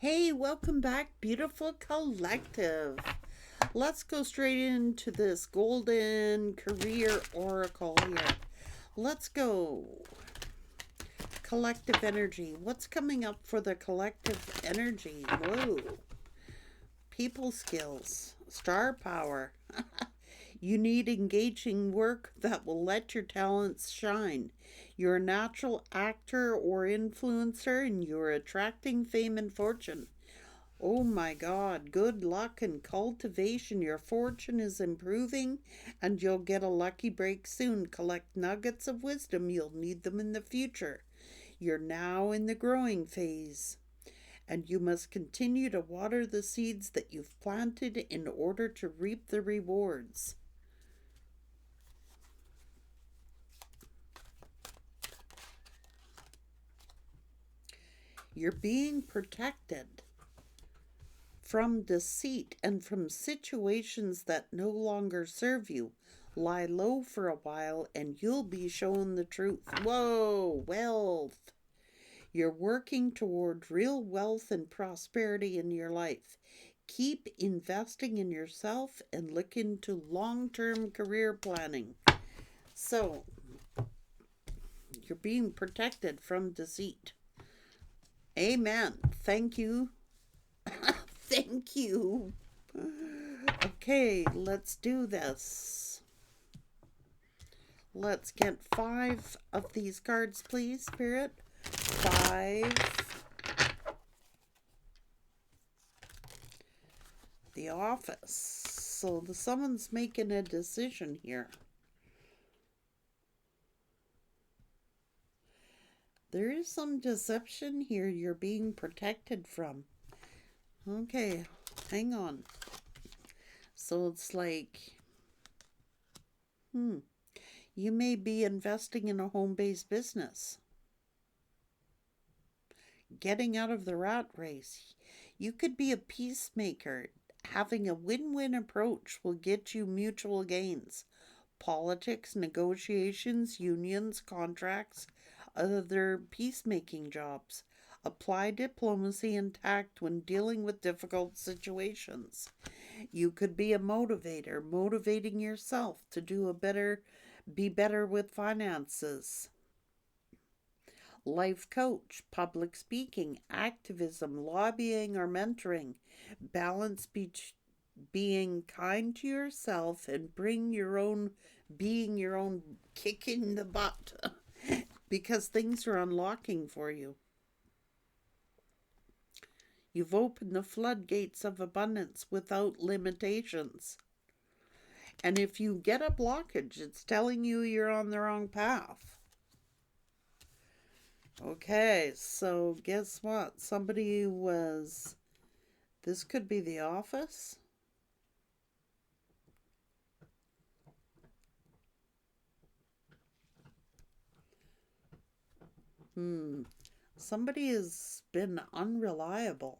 Hey, welcome back, beautiful collective. Let's go straight into this golden career oracle here. Let's go. Collective energy. What's coming up for the collective energy? Whoa. People skills. Star power. You need engaging work that will let your talents shine. You're a natural actor or influencer and you're attracting fame and fortune. Oh my God, good luck and cultivation. Your fortune is improving and you'll get a lucky break soon. Collect nuggets of wisdom. You'll need them in the future. You're now in the growing phase and you must continue to water the seeds that you've planted in order to reap the rewards. You're being protected from deceit and from situations that no longer serve you. Lie low for a while and you'll be shown the truth. Whoa, wealth. You're working toward real wealth and prosperity in your life. Keep investing in yourself and look into long-term career planning. So, you're being protected from deceit. Amen. Thank you. Thank you. Okay, let's do this. Let's get 5 of these cards, please, Spirit. 5. The office. So someone's making a decision here. There is some deception here you're being protected from. Okay, hang on. So it's like, you may be investing in a home-based business. Getting out of the rat race. You could be a peacemaker. Having a win-win approach will get you mutual gains. Politics, negotiations, unions, contracts, other peacemaking jobs. Apply diplomacy and tact when dealing with difficult situations. You could be a motivator, motivating yourself to be better with finances. Life coach, public speaking, activism, lobbying, or mentoring. Balance being kind to yourself and being your own kick in the butt because things are unlocking for you. You've opened the floodgates of abundance without limitations. And if you get a blockage, it's telling you you're on the wrong path. Okay, so guess what? This could be the office. Somebody has been unreliable.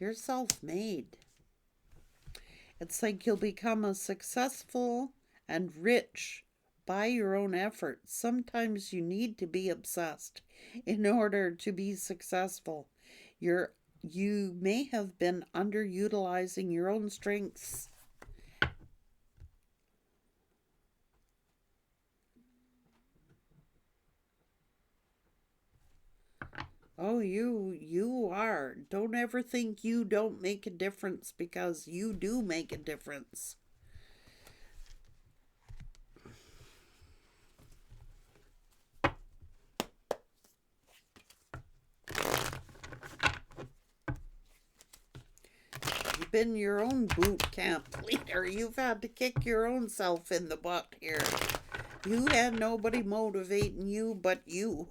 You're self-made. It's like you'll become a successful and rich by your own efforts. Sometimes you need to be obsessed in order to be successful. You may have been underutilizing your own strengths. Oh, you are. Don't ever think you don't make a difference, because you do make a difference. You've been your own boot camp leader. You've had to kick your own self in the butt here. You had nobody motivating you but you.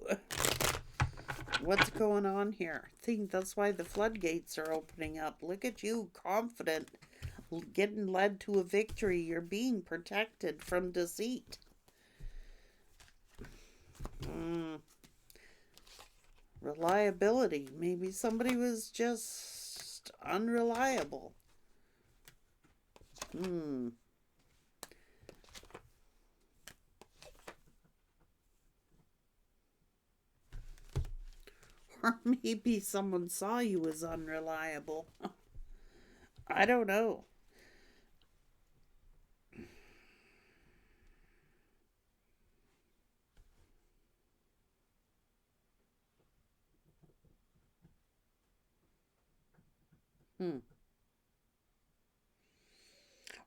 What's going on here? I think that's why the floodgates are opening up. Look at you, confident, getting led to a victory. You're being protected from deceit. Reliability. Maybe somebody was just unreliable. Or maybe someone saw you as unreliable. I don't know. Hmm.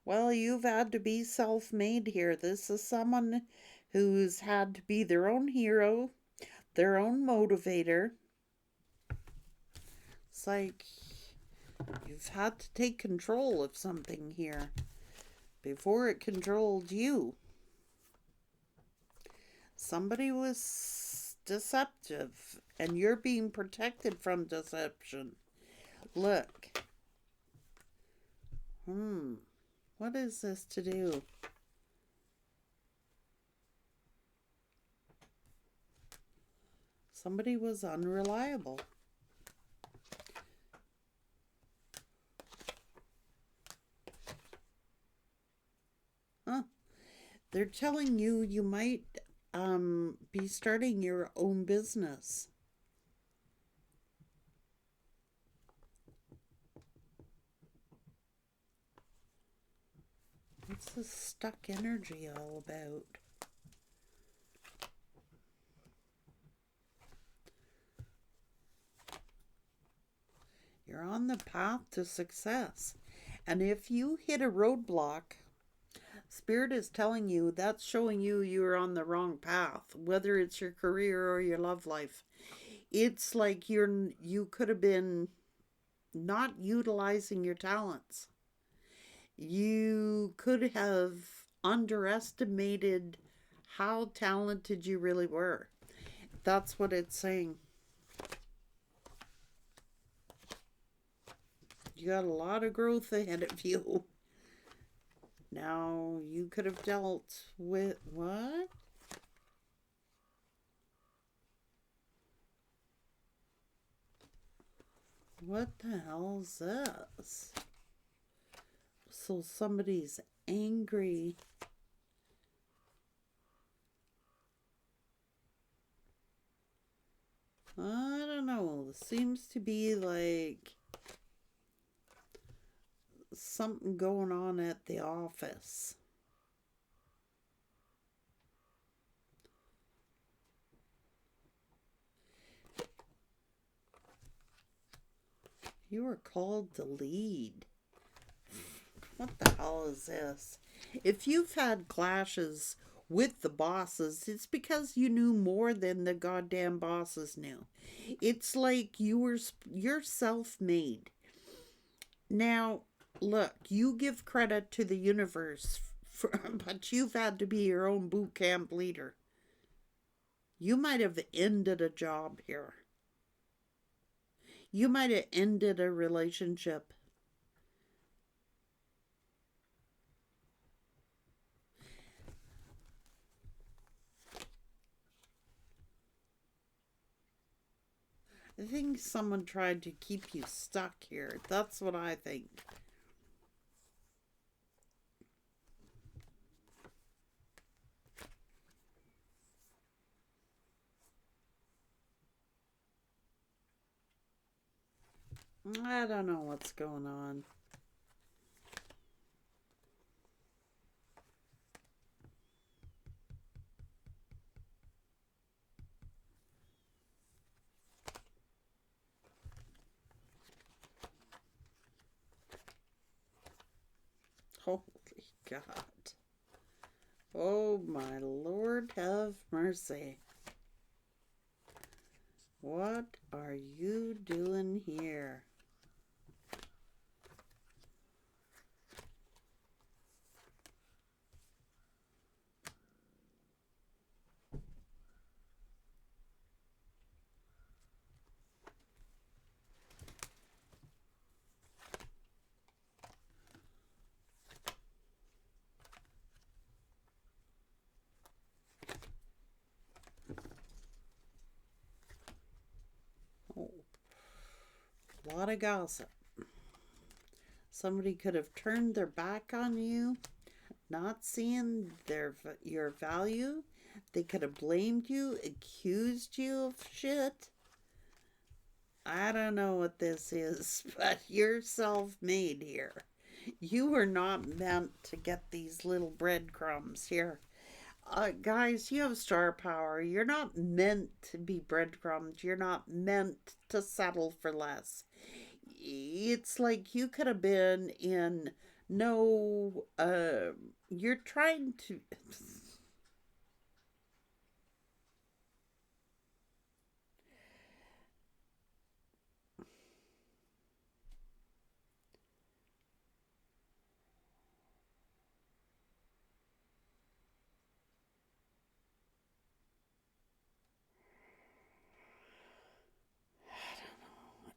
Well, you've had to be self-made here. This is someone who's had to be their own hero, their own motivator. It's like you've had to take control of something here before it controlled you. Somebody was deceptive, and you're being protected from deception. Look. What is this to do? Somebody was unreliable. Huh. They're telling you you might be starting your own business. What's this stuck energy all about? You're on the path to success. And if you hit a roadblock, Spirit is telling you that's showing you you're on the wrong path, whether it's your career or your love life. It's like you could have been not utilizing your talents. You could have underestimated how talented you really were. That's what it's saying. You got a lot of growth ahead of you. Now, you could have dealt with what? What the hell is this? So somebody's angry. I don't know. Seems to be like something going on at the office. You were called to lead. What the hell is this? If you've had clashes with the bosses, it's because you knew more than the goddamn bosses knew. It's like you're self-made. Now, look, you give credit to the universe, but you've had to be your own boot camp leader. You might have ended a job here. You might have ended a relationship. I think someone tried to keep you stuck here. That's what I think. I don't know what's going on. Holy God. Oh, my Lord, have mercy. What are you doing here? Oh, a lot of gossip. Somebody could have turned their back on you, not seeing your value. They could have blamed you, accused you of shit. I don't know what this is, but you're self-made here. You were not meant to get these little breadcrumbs here. Guys, you have star power. You're not meant to be breadcrumbs. You're not meant to settle for less. It's like you could have been in no, you're trying to.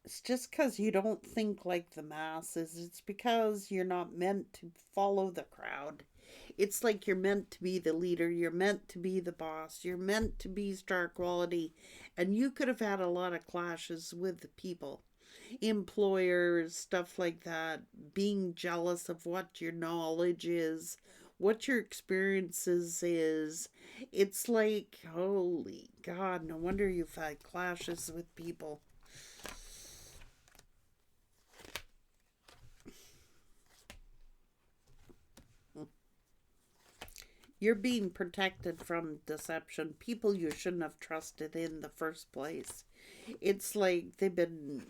It's just because you don't think like the masses. It's because you're not meant to follow the crowd. It's like you're meant to be the leader. You're meant to be the boss. You're meant to be star quality. And you could have had a lot of clashes with the people, employers, stuff like that, being jealous of what your knowledge is, what your experiences is. It's like, holy God, no wonder you've had clashes with people. You're being protected from deception. People you shouldn't have trusted in the first place. It's like they've been.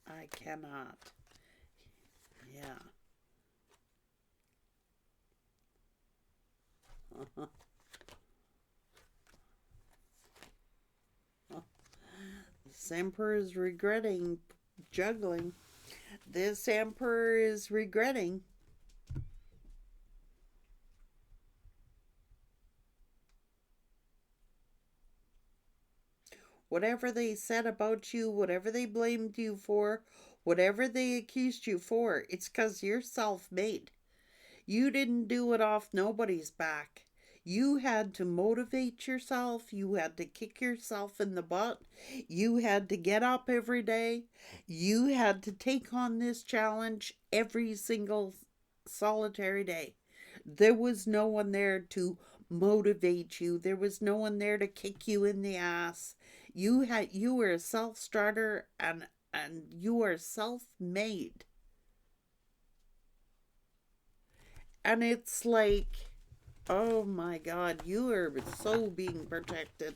I cannot. Yeah. This emperor is regretting juggling. This emperor is regretting. Whatever they said about you, whatever they blamed you for, whatever they accused you for, it's because you're self made. You didn't do it off nobody's back. You had to motivate yourself. You had to kick yourself in the butt. You had to get up every day. You had to take on this challenge every single solitary day. There was no one there to motivate you. There was no one there to kick you in the ass. You were a self-starter, and you are self-made. And it's like, oh my God, you are so being protected.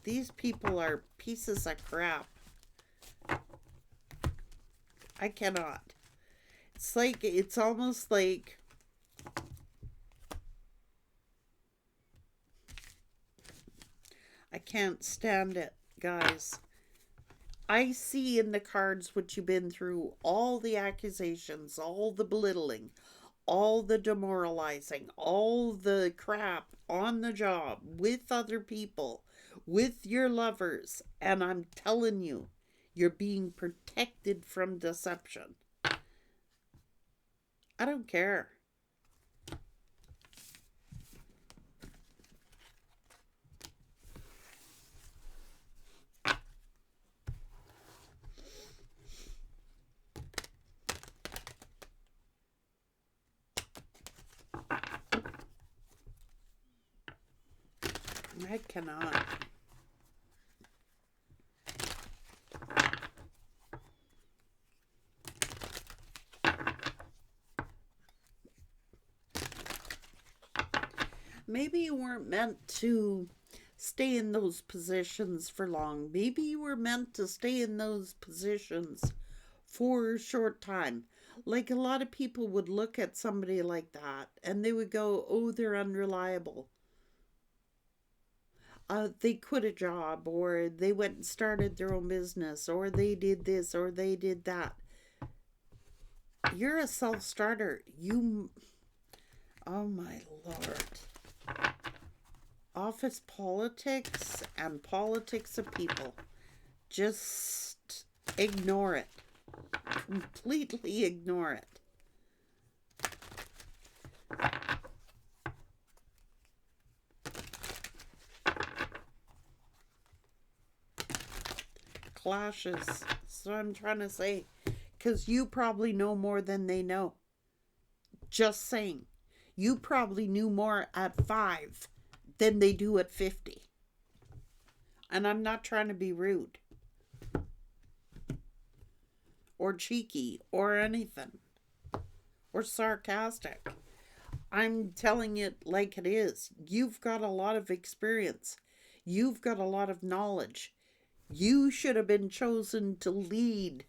These people are pieces of crap. I cannot. It's like, it's almost like I can't stand it, guys. I see in the cards what you've been through, all the accusations, all the belittling, all the demoralizing, all the crap on the job with other people, with your lovers. And I'm telling you, you're being protected from deception. I don't care. I cannot. Maybe you weren't meant to stay in those positions for long. Maybe you were meant to stay in those positions for a short time. Like a lot of people would look at somebody like that and they would go, oh, they're unreliable. They quit a job, or they went and started their own business, or they did this, or they did that. You're a self-starter. Oh my Lord. Office politics and politics of people. Just ignore it. Completely ignore it. Clashes. That's what I'm trying to say. Because you probably know more than they know. Just saying. You probably knew more at 5 than they do at 50. And I'm not trying to be rude or cheeky or anything or sarcastic. I'm telling it like it is. You've got a lot of experience. You've got a lot of knowledge. You should have been chosen to lead,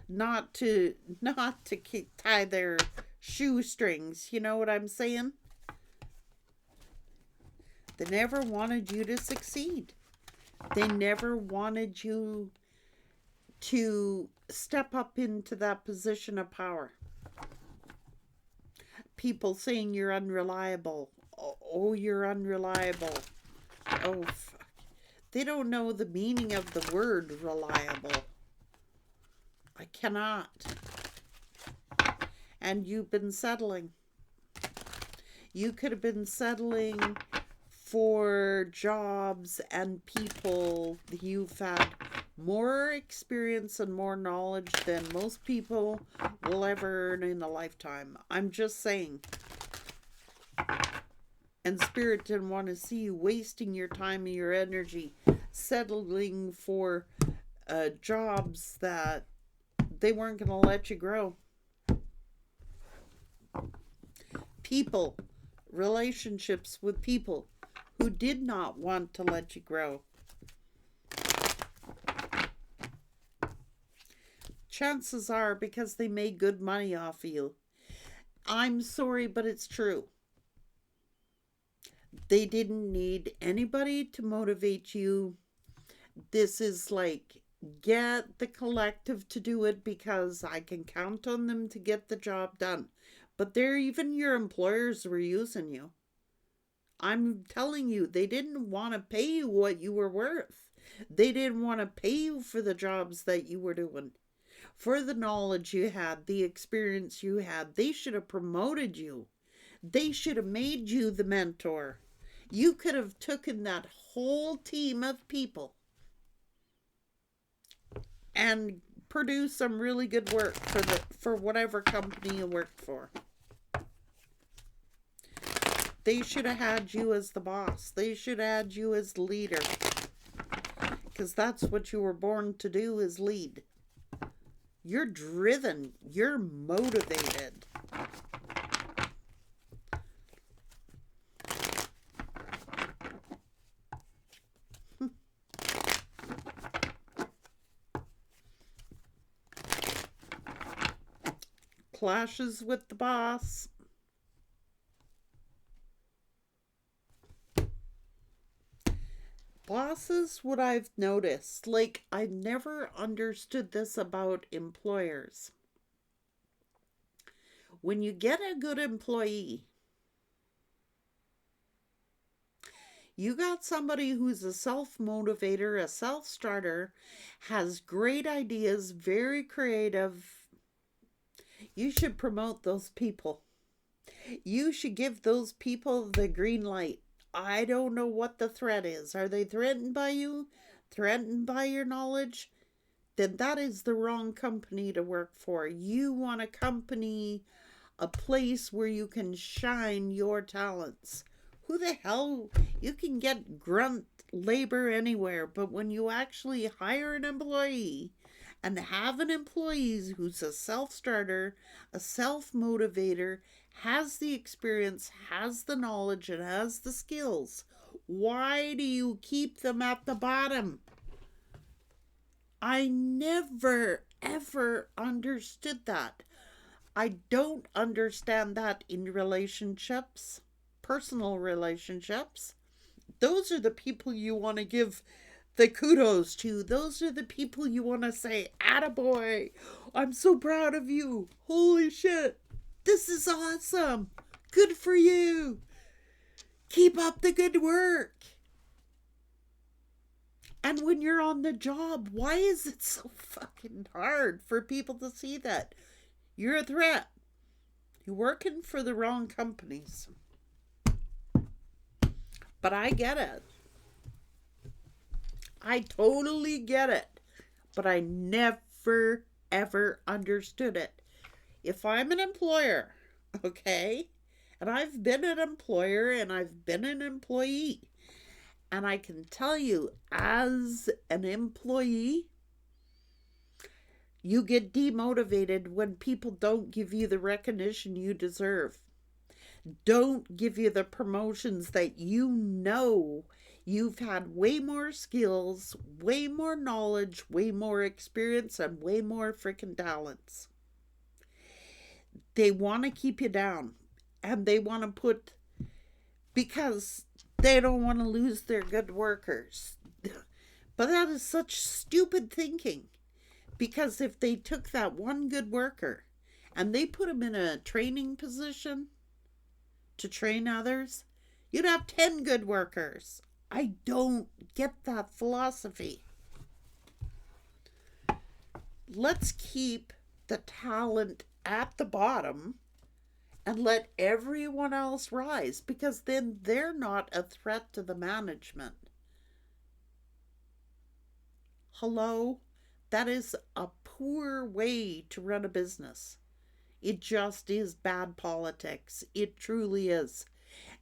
not to tie their shoestrings. You know what I'm saying? They never wanted you to succeed. They never wanted you to step up into that position of power. People saying you're unreliable. Oh, you're unreliable. Oh, fuck. They don't know the meaning of the word reliable. I cannot. And you've been settling. You could have been settling for jobs and people. You've had more experience and more knowledge than most people will ever earn in a lifetime. I'm just saying. And Spirit didn't want to see you wasting your time and your energy settling for jobs that they weren't going to let you grow. People, relationships with people who did not want to let you grow. Chances are because they made good money off of you. I'm sorry, but it's true. They didn't need anybody to motivate you. This is like, get the collective to do it because I can count on them to get the job done. But even your employers were using you. I'm telling you, they didn't want to pay you what you were worth. They didn't want to pay you for the jobs that you were doing. For the knowledge you had, the experience you had. They should have promoted you. They should have made you the mentor. You could have taken that whole team of people and produced some really good work for whatever company you worked for. They should have had you as the boss. They should have had you as the leader. Because that's what you were born to do, is lead. You're driven. You're motivated. Clashes with the boss. Bosses, what I've noticed, like, I've never understood this about employers. When you get a good employee, you got somebody who's a self-motivator, a self-starter, has great ideas, very creative. You should promote those people. You should give those people the green light. I don't know what the threat is. Are they threatened by you? Threatened by your knowledge? Then that is the wrong company to work for. You want a company, a place where you can shine your talents. Who the hell? You can get grunt labor anywhere, but when you actually hire an employee and have an employee who's a self-starter, a self-motivator, has the experience, has the knowledge, and has the skills, why do you keep them at the bottom? I never, ever understood that. I don't understand that in relationships, personal relationships. Those are the people you want to give the kudos to. Those are the people you want to say, attaboy, I'm so proud of you. Holy shit. This is awesome. Good for you. Keep up the good work. And when you're on the job, why is it so fucking hard for people to see that? You're a threat. You're working for the wrong companies. But I get it. I totally get it. But I never, ever understood it. If I'm an employer, okay, And I've been an employer and I've been an employee. And I can tell you, as an employee, you get demotivated when people don't give you the recognition you deserve. Don't give you the promotions that you know you've had way more skills, way more knowledge, way more experience, and way more freaking talents. They want to keep you down. And they want to put, because they don't want to lose their good workers. But that is such stupid thinking. Because if they took that one good worker and they put him in a training position to train others, you'd have 10 good workers. I don't get that philosophy. Let's keep the talent at the bottom and let everyone else rise, because then they're not a threat to the management. Hello? That is a poor way to run a business. It just is bad politics. It truly is.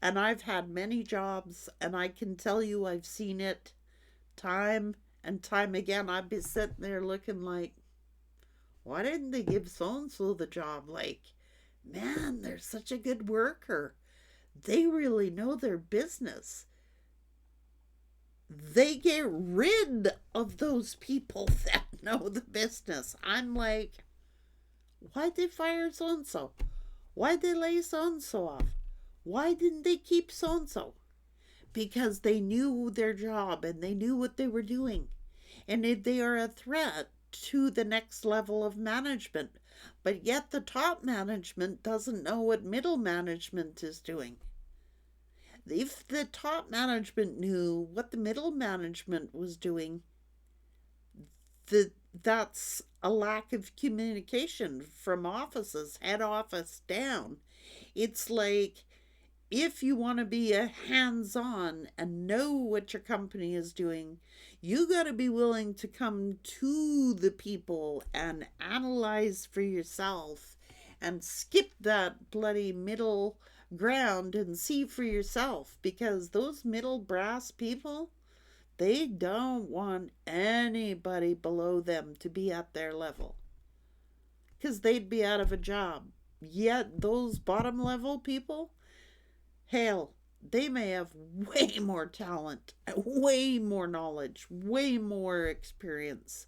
And I've had many jobs, and I can tell you I've seen it time and time again. I'd be sitting there looking like, why didn't they give so-and-so the job? Like, man, they're such a good worker. They really know their business. They get rid of those people that know the business. I'm like, why'd they fire so-and-so? Why'd they lay so-and-so off? Why didn't they keep so-and-so? Because they knew their job and they knew what they were doing. And they are a threat to the next level of management. But yet the top management doesn't know what middle management is doing. If the top management knew what the middle management was doing, that's a lack of communication from offices, head office down. It's like, if you want to be a hands-on and know what your company is doing, you got to be willing to come to the people and analyze for yourself and skip that bloody middle ground and see for yourself, because those middle brass people, they don't want anybody below them to be at their level, because they'd be out of a job. Yet those bottom level people, hell, they may have way more talent, way more knowledge, way more experience.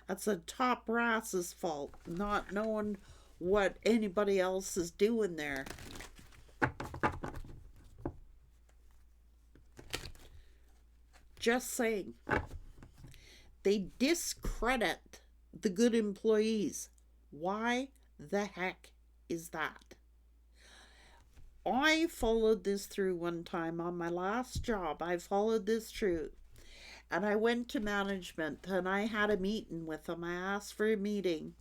That's the top brass's fault, not knowing what anybody else is doing there. Just saying. They discredit the good employees. Why the heck is that? I followed this through one time on my last job. I followed this through. And I went to management and I had a meeting with them. I asked for a meeting.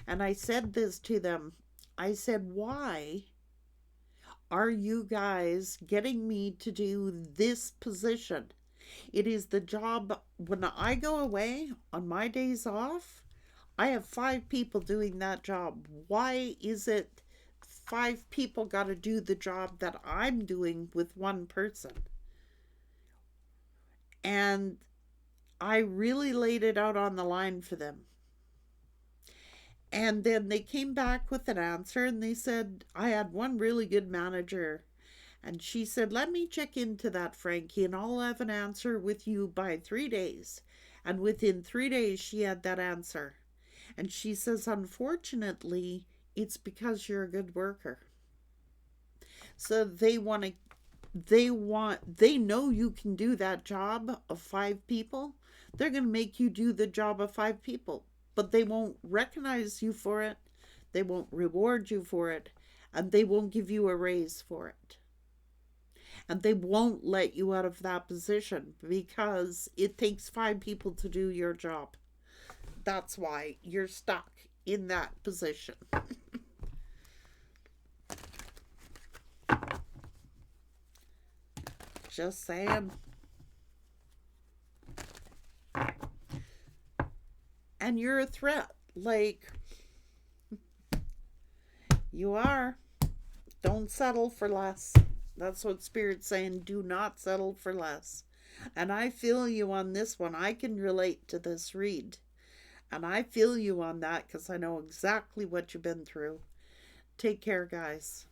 And I said this to them. I said, why are you guys getting me to do this position? It is the job. When I go away on my days off, I have 5 people doing that job. Why is it 5 people got to do the job that I'm doing with one person? And I really laid it out on the line for them. And then they came back with an answer, and they said, I had one really good manager, and she said, let me check into that, Frankie, and I'll have an answer with you by 3 days. And within 3 days, she had that answer. And she says, unfortunately, it's because you're a good worker. So they know you can do that job of 5 people. They're going to make you do the job of 5 people, but they won't recognize you for it. They won't reward you for it, and they won't give you a raise for it. And they won't let you out of that position because it takes 5 people to do your job. That's why you're stuck in that position. Just saying. And you're a threat. Like, you are. Don't settle for less. That's what Spirit's saying. Do not settle for less. And I feel you on this one. I can relate to this read. And I feel you on that because I know exactly what you've been through. Take care, guys.